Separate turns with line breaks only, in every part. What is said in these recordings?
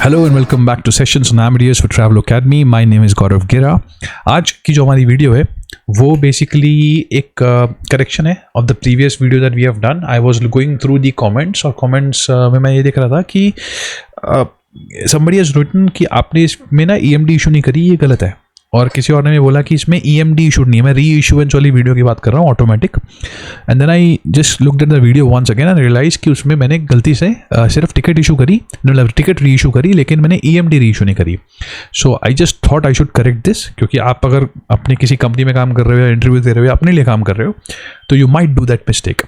Hello and welcome back to sessions on Amadeus for Travel Academy. My name is Gaurav Gira. आज की जो हमारी video है वो बेसिकली एक करेक्शन है of the previous video that we have done. I was going through the comments और comments में मैं ये देख रहा था कि somebody has written कि आपने इसमें ना EMD इशू नहीं करी, ये गलत है. और किसी और ने बोला कि इसमें EMD इशू नहीं है, मैं री इशुएंस वाली वीडियो की बात कर रहा हूँ, automatic. And then I just looked at the video once again and realize कि उसमें मैंने गलती से सिर्फ टिकट इशू करी, मतलब टिकट री इशू करी, लेकिन मैंने EMD री इशू नहीं करी. So I just thought I should correct this, क्योंकि आप अगर अपनी किसी कंपनी में काम कर रहे हो या इंटरव्यू दे रहे हो, अपने लिए काम कर रहे हो, तो you might do that mistake.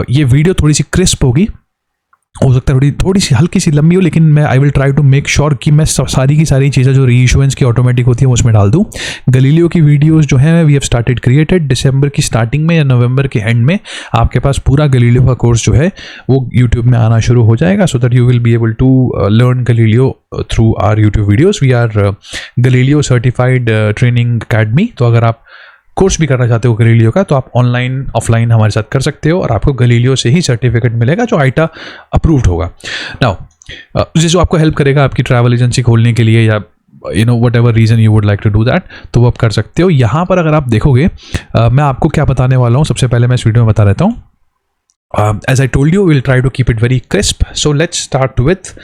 ये वीडियो थोड़ी सी क्रिस्प होगी, हो सकता है थोड़ी सी हल्की सी लंबी हो, लेकिन मैं I will try to make sure कि मैं सारी की सारी चीज़ें जो री इशुएंस की ऑटोमेटिक होती है उसमें डाल दूँ. गलीलियो की वीडियोस जो हैं वी हैव स्टार्टेड क्रिएटेड. दिसंबर की स्टार्टिंग में या नवंबर के एंड में आपके पास पूरा गलीलियो का कोर्स जो है वो यूट्यूब में आना शुरू हो जाएगा, so that you will be able to learn Galileo through our YouTube videos. We are Galileo certified training academy. तो अगर आप कोर्स भी करना चाहते हो गलीलियो का, तो आप ऑनलाइन ऑफलाइन हमारे साथ कर सकते हो और आपको गलीलियो से ही सर्टिफिकेट मिलेगा जो आईटा अप्रूव्ड होगा. नाउ जो आपको हेल्प करेगा आपकी ट्रैवल एजेंसी खोलने के लिए या whatever reason you would like to do that, तो वो आप कर सकते हो. यहाँ पर अगर आप देखोगे मैं आपको क्या बताने वाला हूँ, सबसे पहले मैं इस वीडियो में बता रहता हूँ. As I told you, will try to keep it very crisp. So let's start with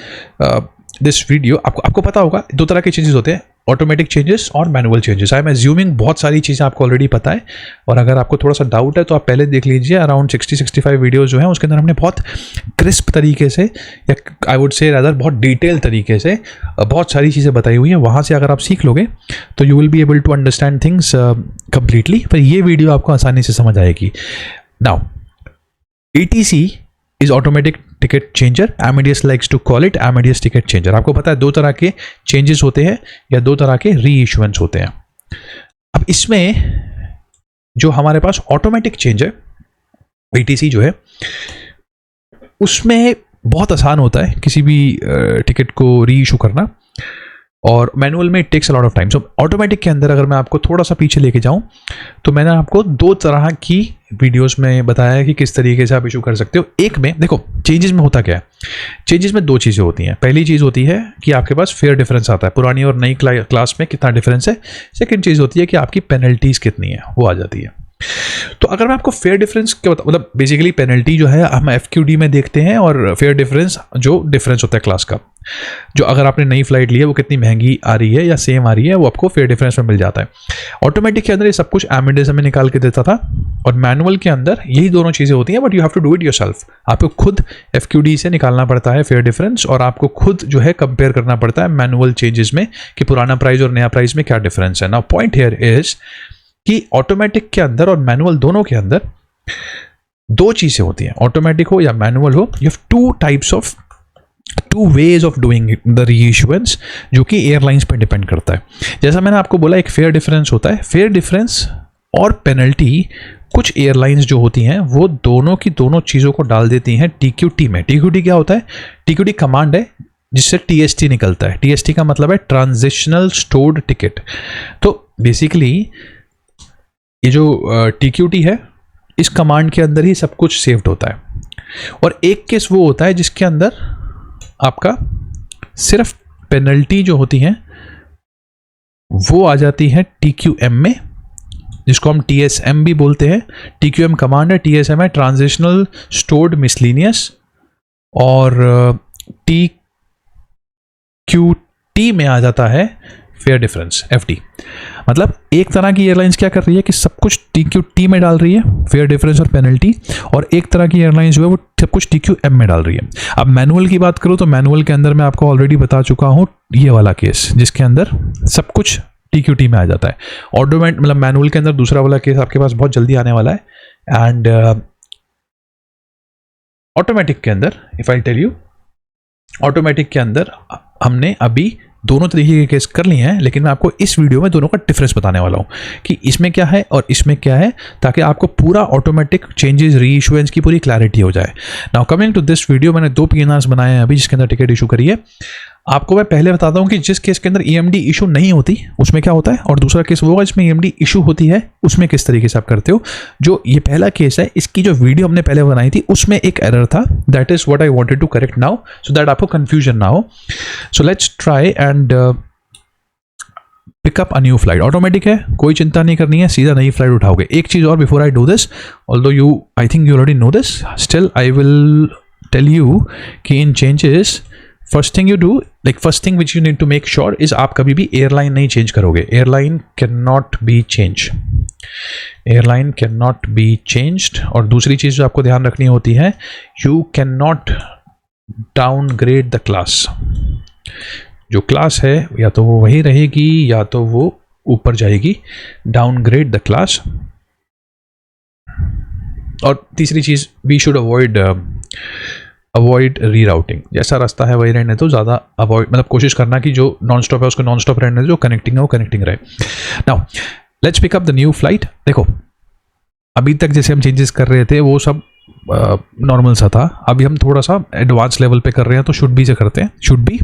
this video. आपको पता होगा दो तरह के चेंजेस होते हैं, ऑटोमेटिक चेंजेस और manual changes. I am assuming बहुत सारी चीज़ें आपको ऑलरेडी पता है, और अगर आपको थोड़ा सा डाउट है तो आप पहले देख लीजिए. अराउंड 60-65 वीडियोज़ जो हैं उसके अंदर हमने बहुत क्रिस्प तरीके से, या आई वुड से रादर बहुत डिटेल तरीके से बहुत सारी चीज़ें बताई हुई हैं. वहाँ से अगर आप सीख लोगे तो you will be able to understand things completely. पर ये वीडियो आपको आसानी से समझ आएगी. Now ETC is automatic ticket changer. Amadeus likes to call it Amadeus ticket changer. आपको पता है दो तरह के चेंजेस होते हैं या दो तरह के री इशुएंस होते हैं. अब इसमें जो हमारे पास ऑटोमेटिक चेंज है ETC जो है, उसमें बहुत आसान होता है किसी भी टिकट को री इशू करना, और मैनुअल में it takes a lot of time. So automatic के अंदर अगर मैं आपको थोड़ा सा पीछे लेके जाऊं, तो मैंने आपको दो तरह की वीडियोस में बताया है कि किस तरीके से आप इशू कर सकते हो. एक में देखो चेंजेस में होता क्या है. चेंजेस में दो चीज़ें होती हैं. पहली चीज़ होती है कि आपके पास फेयर डिफरेंस आता है, पुरानी और नई क्लास में कितना डिफरेंस है. सेकेंड चीज़ होती है कि आपकी पेनल्टीज़ कितनी है, वो आ जाती है. तो अगर मैं आपको फेयर डिफरेंस क्या मतलब बेसिकली पेनल्टी जो है हम FQD में देखते हैं, और फेयर डिफरेंस जो डिफरेंस होता है क्लास का, जो अगर आपने नई फ्लाइट ली है वो कितनी महंगी आ रही है या सेम आ रही है, वो आपको फेयर डिफरेंस में मिल जाता है. ऑटोमेटिक के अंदर ये सब कुछ Amadeus में निकाल के देता था, और मैनुअल के अंदर यही दोनों चीज़ें होती हैं, but you have to do it yourself. आपको खुद FQD से निकालना पड़ता है फेयर डिफरेंस, और आपको खुद जो है कंपेयर करना पड़ता है मैनुअल चेंजेस में कि पुराना प्राइस और नया प्राइस में क्या डिफरेंस है. नाउ पॉइंट हियर इज कि ऑटोमेटिक के अंदर और मैनुअल दोनों के अंदर दो चीज़ें होती हैं. ऑटोमेटिक हो या मैनुअल हो, you have to ways of doing the reissuance, जो कि एयरलाइंस पर डिपेंड करता है. जैसा मैंने आपको बोला, एक फेयर डिफरेंस होता है. फेयर डिफरेंस और पेनल्टी कुछ एयरलाइंस जो होती हैं वो दोनों की दोनों चीज़ों को डाल देती हैं TQT में. TQT क्या होता है? TQT कमांड है जिससे TST निकलता है. TST का मतलब है ट्रांजिशनल स्टोर्ड टिकट. तो बेसिकली ये जो TQT है, इस कमांड के अंदर ही सब कुछ सेव्ड होता है. और एक केस वो होता है जिसके अंदर आपका सिर्फ पेनल्टी जो होती हैं वो आ जाती है TQM में, जिसको हम TSM भी बोलते हैं. TQM कमांड है, TSM है ट्रांजिशनल स्टोर्ड मिसलिनियस, और TQT में आ जाता है फेयर डिफरेंस FD. मतलब एक तरह की एयरलाइंस क्या कर रही है कि सब कुछ TQT में डाल रही है, फेयर डिफरेंस और पेनल्टी, और एक तरह की एयरलाइंस जो है वो सब कुछ TQM में डाल रही है. अब मैनुअल की बात करूँ तो मैनुअल के अंदर मैं आपको ऑलरेडी बता चुका हूँ ये वाला केस, जिसके अंदर सब कुछ TQT में आ जाता है. ऑटोमेटिक मतलब मैनुअल के अंदर दूसरा वाला केस आपके पास बहुत जल्दी आने वाला है. एंड ऑटोमेटिक के अंदर if I tell you, automatic के अंदर हमने अभी दोनों तरीके के केस कर लिए हैं, लेकिन मैं आपको इस वीडियो में दोनों का डिफरेंस बताने वाला हूँ कि इसमें क्या है और इसमें क्या है, ताकि आपको पूरा ऑटोमेटिक चेंजेस री इशुएंस की पूरी क्लैरिटी हो जाए. Now coming to this video, मैंने दो PNRs बनाए हैं अभी जिसके अंदर टिकट इशू करी है. आपको मैं पहले बताता हूँ कि जिस केस के अंदर EMD इशू नहीं होती उसमें क्या होता है, और दूसरा केस वो है जिसमें EMD इशू होती है उसमें किस तरीके से आप करते हो। जो ये पहला केस है, इसकी जो वीडियो हमने पहले बनाई थी उसमें एक एरर था, that is what I wanted to correct now so that आपको कंफ्यूजन ना हो। So let's try and pick up a new flight. Automatic है, कोई चिंता नहीं करनी है, सीधा नई फ्लाइट उठाओगे। एक चीज़ और before I do this, although you I think you already know this, still I will tell you कि in changes first thing you do, like first thing which you need to make sure is आप कभी भी airline नहीं change करोगे। Airline can not be change, airline can not be changed. और दूसरी चीज़ जो आपको ध्यान रखनी होती है, you can not downgrade the class. जो क्लास है या तो वो वही रहेगी या तो वो ऊपर जाएगी। Downgrade the class. और तीसरी चीज़, वी शुड अवॉइड रीराउटिंग। जैसा रास्ता है वही रहने तो, ज़्यादा अवॉइड मतलब कोशिश करना कि जो नॉन स्टॉप है उसको नॉन स्टॉप रहने दो, जो कनेक्टिंग है वो कनेक्टिंग रहे। Now let's pick up the new flight. देखो अभी तक जैसे हम चेंजेस कर रहे थे वो सब नॉर्मल सा था, अभी हम थोड़ा सा एडवांस लेवल पे कर रहे हैं तो शुड बी से करते हैं, शुड बी।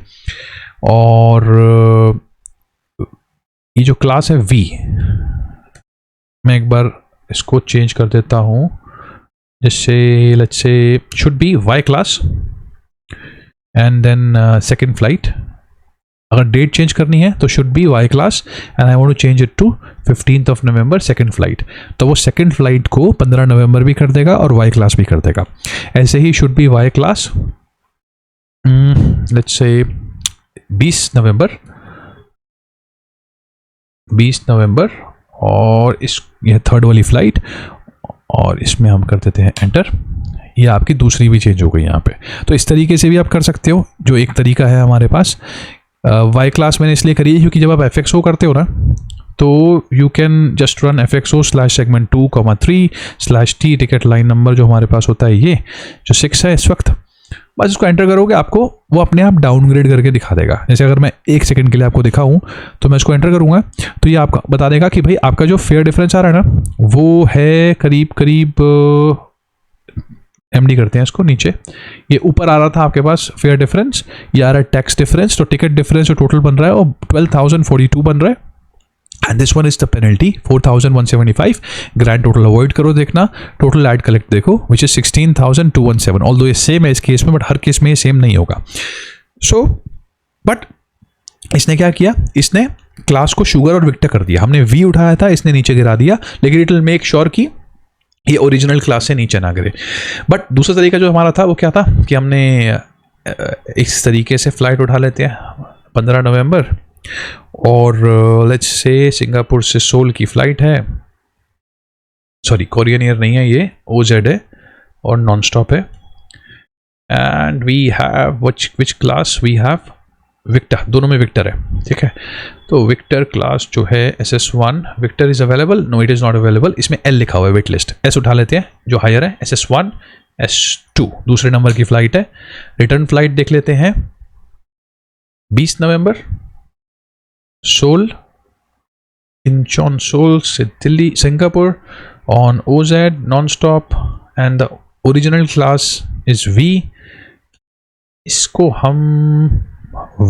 और ये जो क्लास है V, मैं एक बार इसको चेंज कर देता हूँ, जैसे let's say should be Y class and then second flight. अगर डेट चेंज करनी है तो should be Y class and I want to change it to 15th of November second flight. तो वो सेकंड फ्लाइट को 15 नवंबर भी कर देगा और Y क्लास भी कर देगा। ऐसे he should be Y class let's say 20 नवंबर और इस यह थर्ड वाली फ्लाइट, और इसमें हम कर देते हैं एंटर। ये आपकी दूसरी भी चेंज हो गई यहाँ पे। तो इस तरीके से भी आप कर सकते हो, जो एक तरीका है हमारे पास। Y क्लास मैंने इसलिए करी है क्योंकि जब आप FXO करते हो ना तो you can just run FXO/segment2,3/T ticket line number जो हमारे पास होता है, ये जो 6 है इस वक्त, बस इसको एंटर करोगे आपको वो अपने आप डाउनग्रेड करके दिखा देगा। जैसे अगर मैं 1 सेकंड के लिए आपको दिखाऊं तो मैं इसको एंटर करूंगा तो ये आपका बता देगा कि भाई आपका जो फेयर डिफरेंस आ रहा है ना वो है करीब MD करते हैं इसको नीचे, ये ऊपर आ रहा था आपके पास फेयर डिफरेंस, ये आ रहा है टैक्स डिफरेंस, तो टिकट डिफरेंस जो टोटल बन रहा है वो 12,042 बन रहा है। And this one is the penalty 4,175। Grand total avoid करो देखना, टोटल ऐड कलेक्ट देखो विच इज 16,217। ऑल्दो ये सेम है इस केस में, बट हर केस में ये सेम नहीं होगा। सो बट इसने क्या किया, इसने क्लास को शुगर और विक्टर कर दिया। हमने V उठाया था, इसने नीचे गिरा दिया, लेकिन इट विल मेक श्योर कि ये ओरिजिनल क्लास से नीचे ना गिरे। बट दूसरा तरीका जो हमारा था वो क्या था कि हमने इस तरीके से फ्लाइट उठा लेते हैं 15 नवंबर, और लेट्स से सिंगापुर से सोल की फ्लाइट है, सॉरी कोरियन एयर नहीं है, ये OZ है और नॉन स्टॉप है। And we have which class, we have Victor, दोनों में विक्टर है, ठीक है। तो विक्टर क्लास जो है SS1, Victor is available, no it is not available, इसमें L लिखा हुआ है वेट लिस्ट। S उठा लेते हैं जो हायर है, SS1 S2 दूसरे नंबर की फ्लाइट है। रिटर्न फ्लाइट देख लेते हैं 20 नवंबर, सोल, इंचॉन सोल से Delhi Singapore on OZ non stop and the original class is V। इसको हम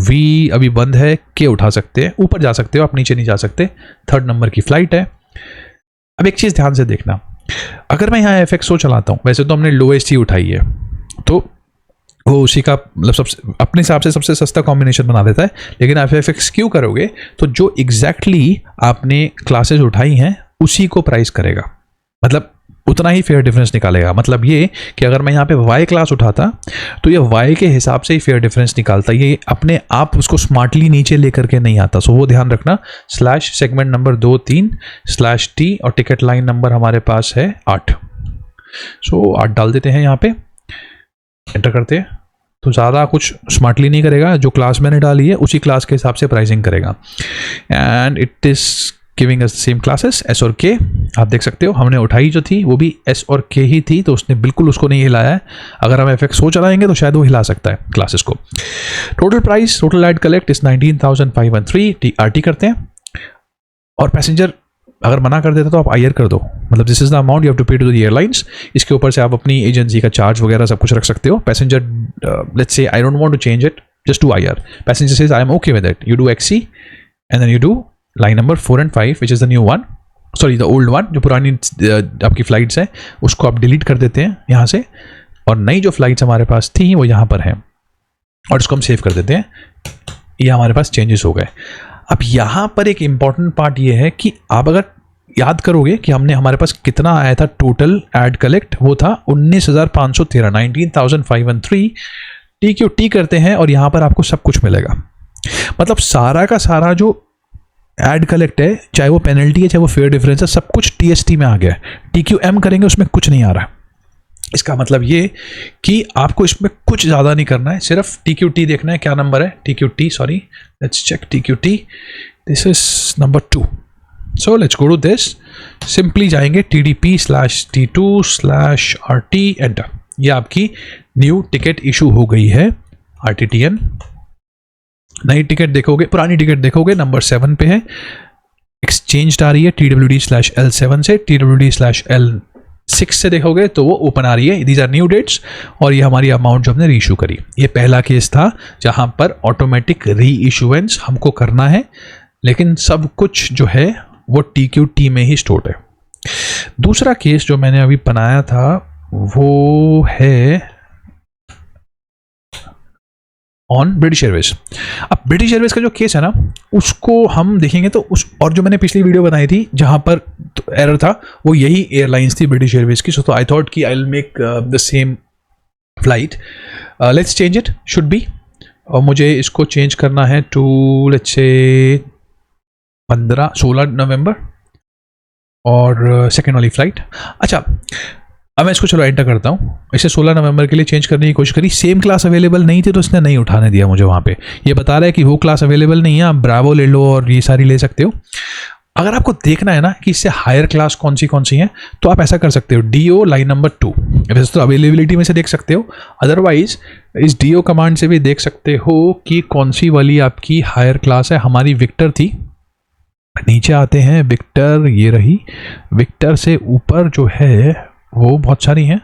V अभी बंद है, K उठा सकते हैं, ऊपर जा सकते हो आप, नीचे नहीं जा सकते। थर्ड नंबर की फ्लाइट है। अब एक चीज़ ध्यान से देखना, अगर मैं यहाँ FXO चलाता हूँ, वैसे तो हमने लोएस्ट ही उठाई है तो वो उसी का मतलब सबसे अपने हिसाब से सबसे सस्ता कॉम्बिनेशन बना देता है, लेकिन आप FXQ करोगे तो जो एग्जैक्टली आपने क्लासेस उठाई हैं उसी को प्राइस करेगा, मतलब उतना ही फेयर डिफरेंस निकालेगा। मतलब ये कि अगर मैं यहाँ पे Y क्लास उठाता तो ये Y के हिसाब से ही फेयर डिफरेंस निकालता, ये अपने आप उसको स्मार्टली नीचे लेकर के नहीं आता। सो वो ध्यान रखना, /segment नंबर 23/T और टिकट लाइन नंबर हमारे पास है 8। सो 8 डाल देते हैं यहाँ पे, एंटर करते हैं तो ज़्यादा कुछ स्मार्टली नहीं करेगा, जो क्लास मैंने डाली है उसी क्लास के हिसाब से प्राइसिंग करेगा। And it is giving us the same classes S और K। आप देख सकते हो हमने उठाई जो थी वो भी S और K ही थी, तो उसने बिल्कुल उसको नहीं हिलाया है। अगर हम FXO चलाएंगे तो शायद वो हिला सकता है क्लासेस को। Total price, total add collect is 19,513। RT करते हैं, और पैसेंजर अगर मना कर देता तो आप IR कर दो, मतलब this is the amount you have to pay to the airlines. इसके ऊपर से आप अपनी एजेंसी का चार्ज वगैरह सब कुछ रख सकते हो। Passenger let's say I don't want to change it, just do IR. Passenger says I am okay with it. You do XC and then you do line number 4 and 5 which is the new one, sorry the old one, जो पुरानी आपकी flights है उसको आप delete कर देते हैं यहाँ से, और नई जो फ्लाइट्स हमारे पास थी वो यहाँ पर हैं और इसको हम सेव कर देते हैं. ये हमारे पास चेंजेस हो गए. अब यहाँ पर एक इम्पॉर्टेंट पार्ट ये है कि आप अगर याद करोगे कि हमारे पास कितना आया था टोटल एड कलेक्ट, वो था 19,513, 19,513. TQT करते हैं और यहाँ पर आपको सब कुछ मिलेगा. मतलब सारा का सारा जो एड कलेक्ट है, चाहे वो पेनल्टी है चाहे वो फेयर डिफरेंस है, सब कुछ TST में आ गया है. TQM करेंगे उसमें कुछ नहीं आ रहा. इसका मतलब ये कि आपको इसमें कुछ ज़्यादा नहीं करना है, सिर्फ TQT देखना है. क्या नंबर है TQT, sorry let's check TQT, this is number 2. So let's go to this, simply जाएंगे TDP/T2/RT एंटर. ये आपकी न्यू टिकट इशू हो गई है RTTN. नई टिकट देखोगे, पुरानी टिकट देखोगे नंबर 7 पे है. एक्सचेंज आ रही है TWD/L7 से, TWD/L6 से देखोगे तो वो ओपन आ रही है. दीज आर न्यू डेट्स और ये हमारी अमाउंट जो हमने री इशू करी. ये पहला केस था जहां पर ऑटोमेटिक री इशुएंस हमको करना है, लेकिन सब कुछ जो है वो TQT में ही स्टोर्ड है. दूसरा केस जो मैंने अभी बनाया था वो है ऑन ब्रिटिश एयरवेज. अब ब्रिटिश एयरवेज का जो केस है ना उसको हम देखेंगे तो उस, और जो मैंने पिछली वीडियो बनाई थी जहां पर एरर था वो यही एयरलाइंस थी ब्रिटिश एयरवेज की. सो आई थॉट कि I will make the same flight. Let's change it, should be, और मुझे इसको चेंज करना है टू लेट्स से 16 नवंबर और सेकेंड वाली फ्लाइट. अच्छा, अब मैं इसको चलो एंटर करता हूँ. इसे 16 नवंबर के लिए चेंज करने की कोशिश करी. सेम क्लास अवेलेबल नहीं थी तो इसने नहीं उठाने दिया मुझे. वहाँ पे ये बता रहा है कि वो क्लास अवेलेबल नहीं है, आप ब्रावो ले लो और ये सारी ले सकते हो. अगर आपको देखना है ना कि इससे हायर क्लास कौन सी हैं तो आप ऐसा कर सकते हो, DO लाइन नंबर 2. वैसे तो अवेलेबिलिटी में से देख सकते हो, अदरवाइज इस DO कमांड से भी देख सकते हो कि कौन सी वाली आपकी हायर क्लास है. हमारी विक्टर थी. नीचे आते हैं, विक्टर ये रही. विक्टर से ऊपर जो है वो बहुत सारी हैं,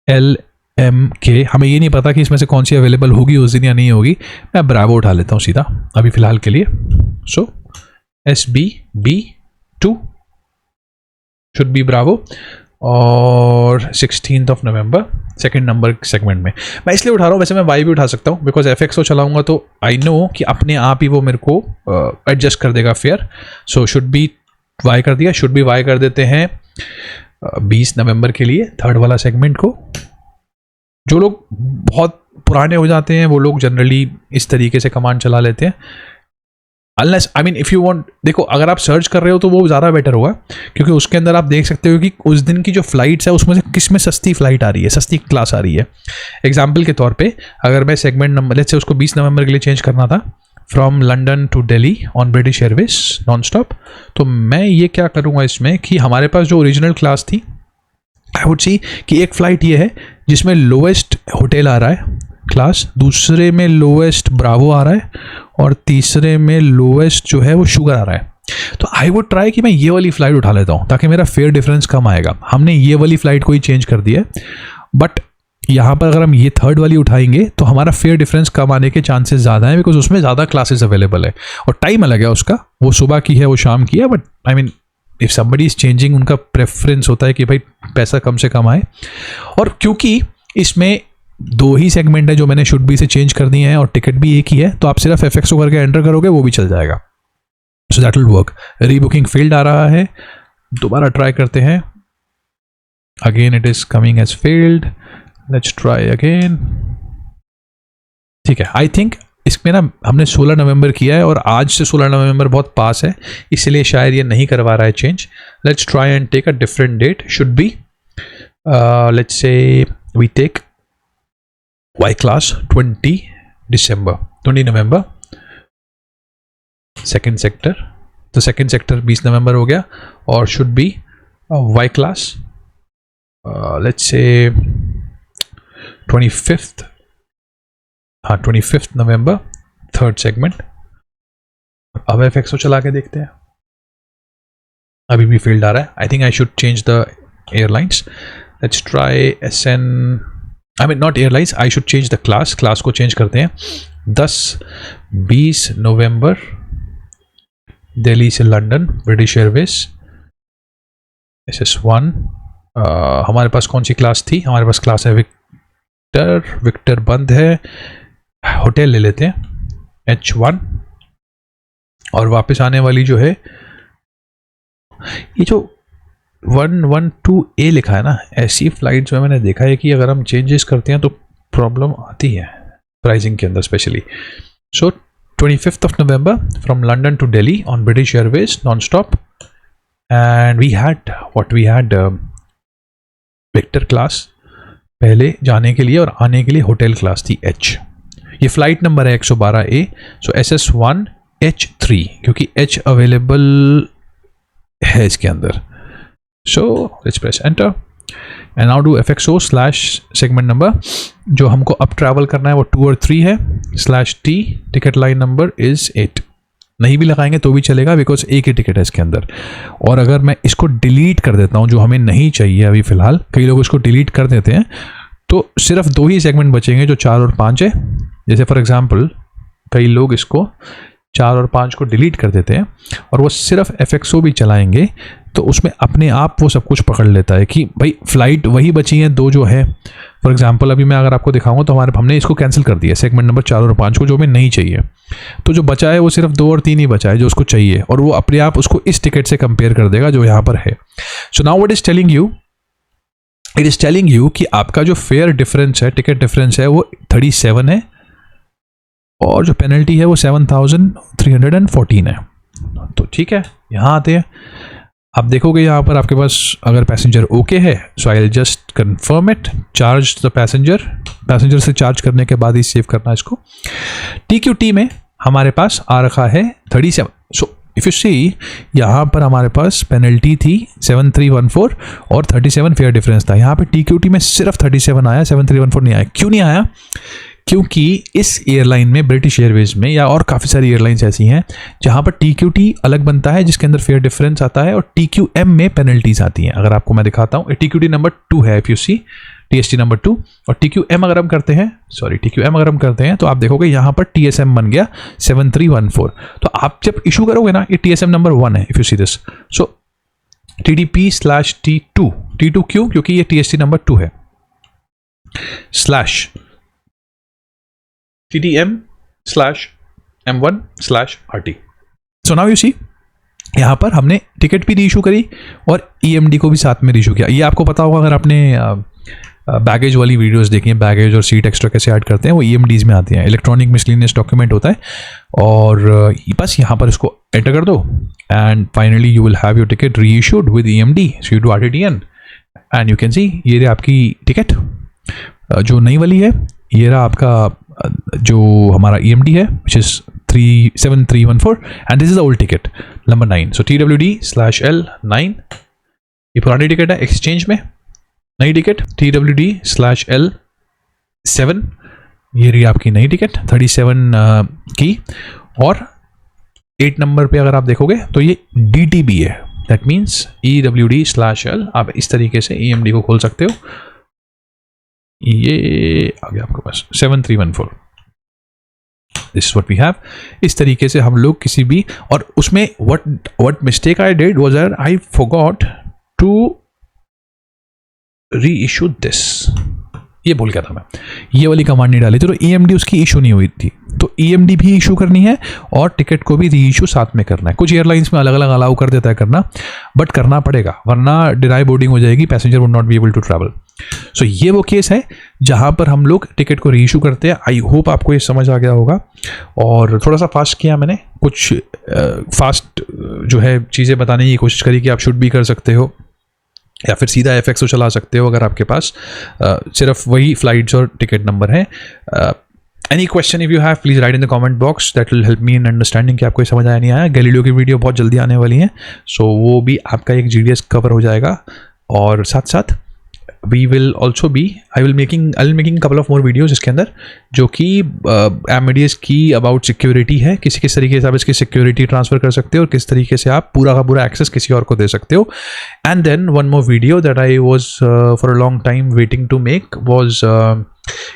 LMK. हमें ये नहीं पता कि इसमें से कौन सी अवेलेबल होगी उस दिन या नहीं होगी. मैं ब्रावो उठा लेता हूँ सीधा अभी फ़िलहाल के लिए. सो SBB2 शुड बी ब्रावो और 16 नवंबर सेकेंड नंबर सेगमेंट में. मैं इसलिए उठा रहा हूँ, वैसे मैं वाई भी उठा सकता हूँ बिकॉज FXO चलाऊंगा तो आई नो कि अपने आप ही वो मेरे को एडजस्ट कर देगा fare. So should be Y कर दिया, शुड बी वाई कर देते हैं 20 नवंबर के लिए थर्ड वाला सेगमेंट को. जो लोग बहुत पुराने हो जाते हैं वो लोग जनरली इस तरीके से कमांड चला लेते हैं. Unless I mean if you want, देखो अगर आप सर्च कर रहे हो तो वो ज़्यादा बेटर होगा क्योंकि उसके अंदर आप देख सकते हो कि उस दिन की जो फ्लाइट्स है उसमें से किस में सस्ती फ्लाइट आ रही है, सस्ती क्लास आ रही है. एग्जाम्पल के तौर पे अगर मैं सेगमेंट नंबर लेट्स से उसको 20 नवंबर के लिए चेंज करना था from London to Delhi on British Airways non stop, तो मैं ये क्या करूँगा इसमें कि हमारे पास जो ओरिजिनल क्लास थी आई वुड सी कि एक फ़्लाइट ये है जिसमें लोएस्ट होटल आ रहा है क्लास, दूसरे में लोएस्ट ब्रावो आ रहा है और तीसरे में लोएस्ट जो है वो शुगर आ रहा है. तो आई वुड ट्राई कि मैं ये वाली फ़्लाइट उठा लेता हूँ ताकि मेरा फेयर डिफरेंस कम आएगा. हमने ये वाली फ़्लाइट को ही चेंज कर दिया है, बट यहाँ पर अगर हम ये थर्ड वाली उठाएंगे तो हमारा फेयर डिफरेंस कम आने के चांसेस ज़्यादा हैं बिकॉज उसमें ज़्यादा क्लासेस अवेलेबल है और टाइम अलग है उसका. वो सुबह की है, वो शाम की है, but I mean if somebody is changing उनका प्रेफरेंस होता है कि भाई पैसा कम से कम आए. और क्योंकि इसमें 2 ही सेगमेंट है जो मैंने शुड बी से चेंज कर दिए हैं और टिकट भी एक ही है, तो आप सिर्फ FXO करके एंटर करोगे वो भी चल जाएगा. So that will work. Rebooking failed आ रहा है, दोबारा ट्राई करते हैं. Again it is coming as failed, let's try again. ठीक है, आई थिंक इसमें ना हमने 16 नवंबर किया है और आज से 16 नवंबर बहुत पास है, इसलिए शायद ये नहीं करवा रहा है change. Let's try and take a different date. Should be let's say we take Y class 20 November second sector. तो सेकेंड सेक्टर 20 नवंबर हो गया और should be Y class let's say 25 November third segment. अब FXO चला के देखते हैं. अभी भी फील्ड आ रहा है. I think I should change the airlines. Let's try SN I mean not airlines, I should change the class को चेंज करते हैं। 10-20 नवंबर दिल्ली से लंदन ब्रिटिश एयरवेज SS1। हमारे पास कौन सी क्लास थी? हमारे पास क्लास है विक्टर बंद है, होटल ले लेते हैं H1। और वापस आने वाली जो है, ये जो 112A लिखा है ना, ऐसी फ्लाइट्स में मैंने देखा है कि अगर हम चेंजेस करते हैं तो प्रॉब्लम आती है प्राइसिंग के अंदर specially. So 25th November from London to Delhi on British Airways non stop, and we had Victor class पहले जाने के लिए, और आने के लिए होटल क्लास थी H। ये फ्लाइट नंबर है 112A। सो SS1 H3, क्योंकि H अवेलेबल है इसके अंदर। So let's press enter and now do FXO /segment number. जो हमको अब ट्रैवल करना है वो 2 और 3 है, /T ticket line number is 8। नहीं भी लगाएंगे तो भी चलेगा, बिकॉज एक ही टिकट है इसके अंदर। और अगर मैं इसको डिलीट कर देता हूँ, जो हमें नहीं चाहिए अभी फ़िलहाल, कई लोग इसको डिलीट कर देते हैं, तो सिर्फ 2 ही सेगमेंट बचेंगे, जो 4 और 5 है। जैसे फॉर एग्जांपल कई लोग इसको 4 और 5 को डिलीट कर देते हैं और वो सिर्फ FXO भी चलाएंगे, तो उसमें अपने आप वो सब कुछ पकड़ लेता है कि भाई फ़्लाइट वही बची हैं 2 जो है। फॉर एग्जांपल अभी मैं अगर आपको दिखाऊंगा तो हमने इसको कैंसिल कर दिया सेगमेंट नंबर 4 और 5 को, जो हमें नहीं चाहिए। तो जो बचा है वो सिर्फ 2 और 3 ही बचा है जो उसको चाहिए, और वो अपने आप उसको इस टिकट से कंपेयर कर देगा जो यहाँ पर है। So now what is telling you, it is telling you कि आपका जो फेयर डिफरेंस है, टिकट डिफरेंस है, वो 37 है, और जो पेनल्टी है वो 7314 है। तो ठीक है, यहाँ आते हैं। आप देखोगे यहाँ पर आपके पास अगर पैसेंजर ओके है, so I will just confirm it, charge the passenger से चार्ज करने के बाद ही सेव करना इसको। TQT में हमारे पास आ रखा है 37। सो इफ़ यू सी, यहाँ पर हमारे पास पेनल्टी थी 7314 और 37 फेयर डिफरेंस था। यहाँ पे TQT में सिर्फ 37 आया, 7314 नहीं आया। क्यों नहीं आया? क्योंकि इस एयरलाइन में, ब्रिटिश एयरवेज में, या और काफ़ी सारी एयरलाइंस ऐसी हैं जहाँ पर TQT अलग बनता है, जिसके अंदर फेयर डिफरेंस आता है, और TQM में पेनल्टीज आती हैं। अगर आपको मैं दिखाता हूँ, TQT नंबर 2 है, if you see TST number 2, और TQM अगर हम करते हैं तो आप देखोगे यहाँ पर TSM बन गया 7314। तो आप जब इशू करोगे ना, ये TSM नंबर 1 है, if you see this. So TDP/T2, T2 क्यों? क्योंकि ये TST नंबर 2 है, TDM/M1/RT। So now you see, यहाँ पर हमने टिकट भी रीइशू करी और EMD को भी साथ में रीइशू किया। ये आपको पता होगा अगर आपने बैगेज वाली वीडियोस देखी हैं, बैगेज और सीट एक्स्ट्रा कैसे ऐड करते हैं, वो EMDs में आते हैं, इलेक्ट्रॉनिक मिसलेनियस डॉक्यूमेंट होता है। और बस यहाँ पर इसको एंटर कर दो and finally you will have your ticket reissued with EMD। So you do RTTN and you can see, ये रहा आपकी टिकट जो नई वाली है, ये रहा आपका जो हमारा EMD है, which is 7314, and this is the old ticket number 9. So TWD/L 9, ये पुरानी टिकट है। एक्सचेंज में नई टिकट TWD/L 7, ये रही आपकी नई टिकट 37 की। और 8 नंबर पे अगर आप देखोगे तो ये DTB है, दैट मीन्स EWD/L। आप इस तरीके से EMD को खोल सकते हो। ये आ गया आपके पास 7314, this is what we have. इस तरीके से हम लोग किसी भी, और उसमें what mistake I did was that I forgot to reissue this. ये भूल गया था मैं, ये वाली कमांड नहीं डाली थी, तो EMD उसकी इशू नहीं हुई थी। तो EMD भी इशू करनी है और टिकट को भी री इशू साथ में करना है। कुछ एयरलाइंस में अलग अलग अलाउ कर देता है करना, बट करना पड़ेगा, वरना डिनाई बोर्डिंग हो जाएगी, passenger would not be able to travel. So ये वो केस है जहाँ पर हम लोग टिकट को री इशू करते हैं। आई होप आपको ये समझ आ गया होगा, और थोड़ा सा फास्ट किया मैंने, कुछ फास्ट जो है चीज़ें बताने की कोशिश करी कि आप शुड भी कर सकते हो, या फिर सीधा FXO चला सकते हो अगर आपके पास सिर्फ वही फ्लाइट्स और टिकट नंबर है। Any question if you have, please write in the comment box, that will help me in understanding कि आपको ये समझ आया नहीं आया। गैलीलियो की वीडियो बहुत जल्दी आने वाली है, सो वो भी आपका एक GDS कवर हो जाएगा, और साथ साथ we will also be I will making couple of more videos इसके अंदर जो कि एमेडियस की अबाउट सिक्योरिटी है, किस तरीके से आप इसकी सिक्योरिटी ट्रांसफ़र कर सकते हो और किस तरीके से आप पूरा का पूरा एक्सेस किसी और को दे सकते हो. And then one more video that I was for a long time waiting to make was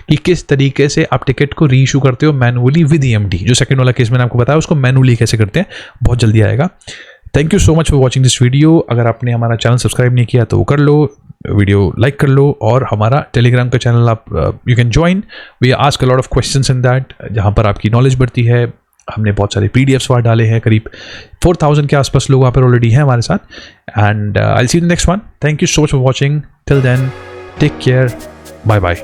कि किस तरीके से आप टिकट को री इशू करते हो मैनुअली विद EMD. जो सेकंड वाला केस मैंने आपको बताया उसको मैनुअली कैसे करते हैं, बहुत जल्दी आएगा. Thank you so much for watching this video. अगर आपने हमारा चैनल सब्सक्राइब नहीं किया तो वो कर लो, वीडियो लाइक कर लो, और हमारा टेलीग्राम का चैनल आप you can join. We ask a lot of questions in that, जहाँ पर आपकी नॉलेज बढ़ती है. हमने बहुत सारे PDFs वहाँ डाले हैं, करीब 4000 के आसपास लोग वहाँ पर ऑलरेडी हैं हमारे साथ. And I will see you in the next one. Thank you so much for watching. Till then take care. Bye bye.